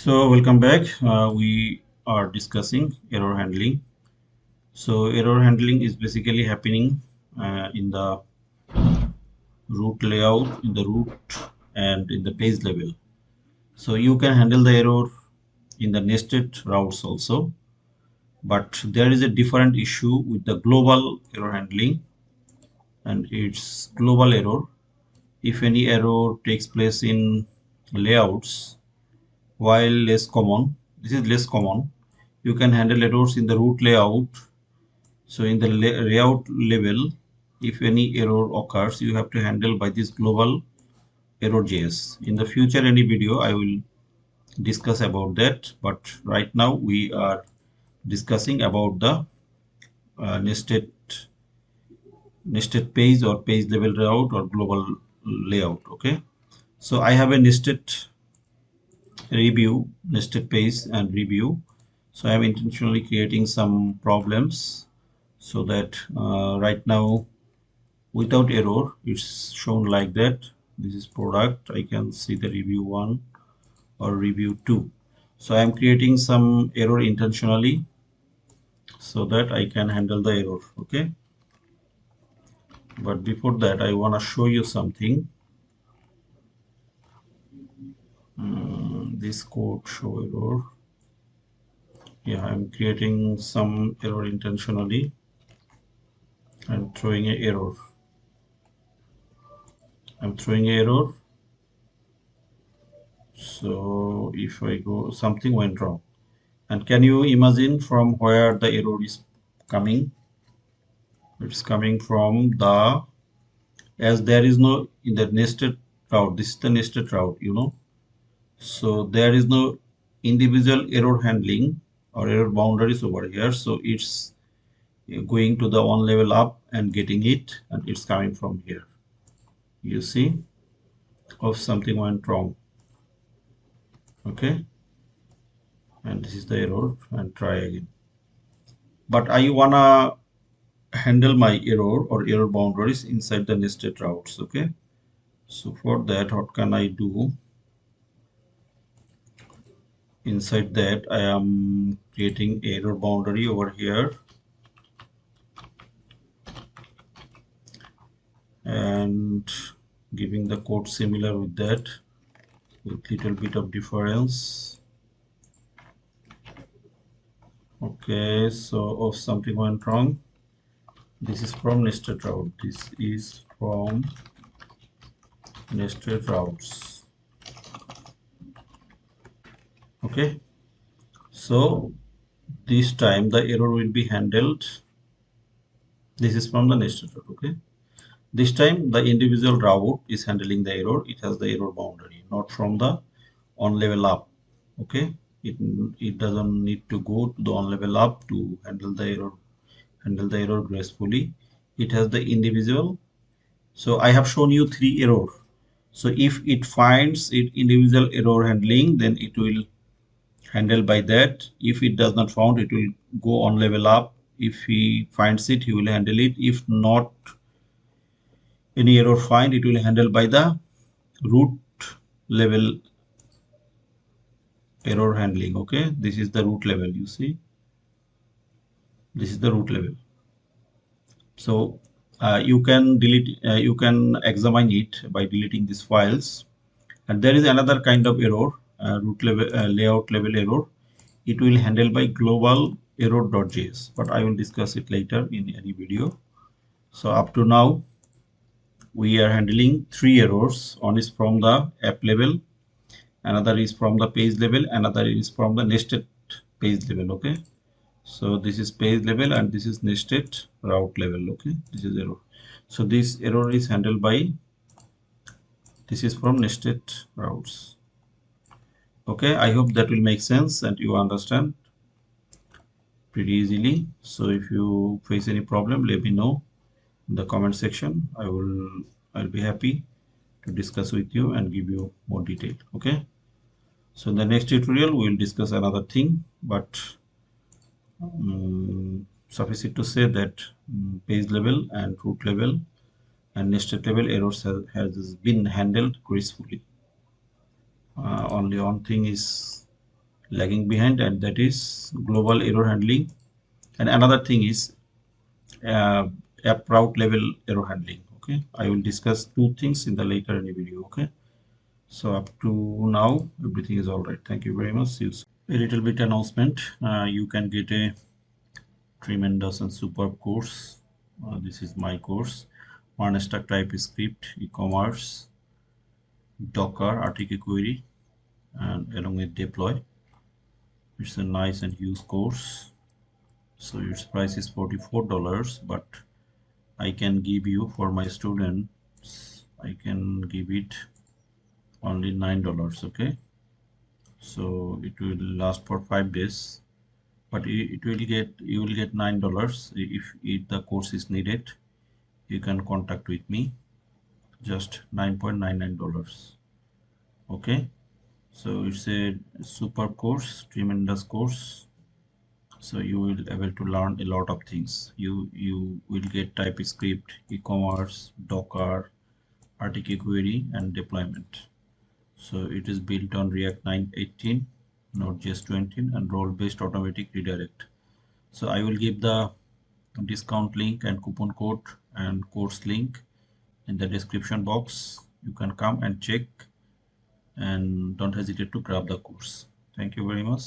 So welcome back. We are discussing error handling. So error handling is basically happening in the root layout, in the root and in the page level. So you can handle the error in the nested routes also, but there is a different issue with the global error handling, and it's global error. If any error takes place in layouts, while less common, this is less common, you can handle errors in the root layout. So in the layout level, if any error occurs, you have to handle by this global error.js. In the future, any video, I will discuss about that. But right now, we are discussing about the nested page or page level layout or global layout. Okay. So I have a nested page and review. So I am intentionally creating some problems so that right now without error it's shown like that. This is product. I can see the review 1 or review 2. So I am creating some error intentionally so that I can handle the error. Okay, but before that I want to show you something. This code show error. Yeah, I'm creating some error intentionally and throwing an error. I'm throwing an error. So if I go, something went wrong. And can you imagine from where the error is coming? It's coming from the, as there is no in the nested route, this is the nested route, so there is no individual error handling or error boundaries over here. So it's going to the one level up and getting it, and it's coming from here. You see, if something went wrong. Okay, and this is the error, and try again. But I wanna handle my error or error boundaries inside the nested routes. Okay, so for that, what can I do? Inside that, I am creating error boundary over here and giving the code similar with that, with little bit of difference. Okay, so if something went wrong, this is from nested route. This is from nested routes. Okay, so this time the error will be handled. This is from the nested route. Okay, this time the individual route is handling the error. It has the error boundary, not from the on level up. Okay, it doesn't need to go to the on level up to handle the error gracefully. It has the individual. So I have shown you 3 error. So if it finds it individual error handling, then it will handle by that. If it does not found, it will go on level up. If he finds it, he will handle it. If not any error find, it will handle by the root level error handling. Okay, this is the root level. You see, this is the root level. So you can delete, you can examine it by deleting these files. And there is another kind of error, root level layout level error. It will handle by global error.js, but I will discuss it later in any video. So up to now, we are handling 3 errors. One is from the app level, another is from the page level, another is from the nested page level. Okay, so this is page level and this is nested route level. Okay, this is error. So this error is handled by, this is from nested routes. Okay, I hope that will make sense and you understand pretty easily. So if you face any problem, let me know in the comment section. I'll be happy to discuss with you and give you more detail. Okay, so in the next tutorial we will discuss another thing, but suffice it to say that page level and root level and nested level errors has been handled gracefully. Only one thing is lagging behind, and that is global error handling. And another thing is uh, app route level error handling. Okay, I will discuss two things in the later in the video. Okay, so up to now everything is all right. Thank you very much. See you soon. A little bit announcement. You can get a tremendous and superb course. This is my course: MERN stack, TypeScript, e-commerce, Docker, RTK query, and along with deploy. It's a nice and huge course. So its price is $44, but I can give you, for my students, I can give it only $9. Okay, so it will last for 5 days, but it will get, you will get $9. If the course is needed, you can contact with me, just $9.99. Okay, so it's a super course, tremendous course. So you will able to learn a lot of things. You will get TypeScript, e-commerce, Docker, RTK query, and deployment. So it is built on React 9.18, Node.js 20, and role-based automatic redirect. So I will give the discount link and coupon code and course link in the description box. You can come and check, and don't hesitate to grab the course. Thank you very much.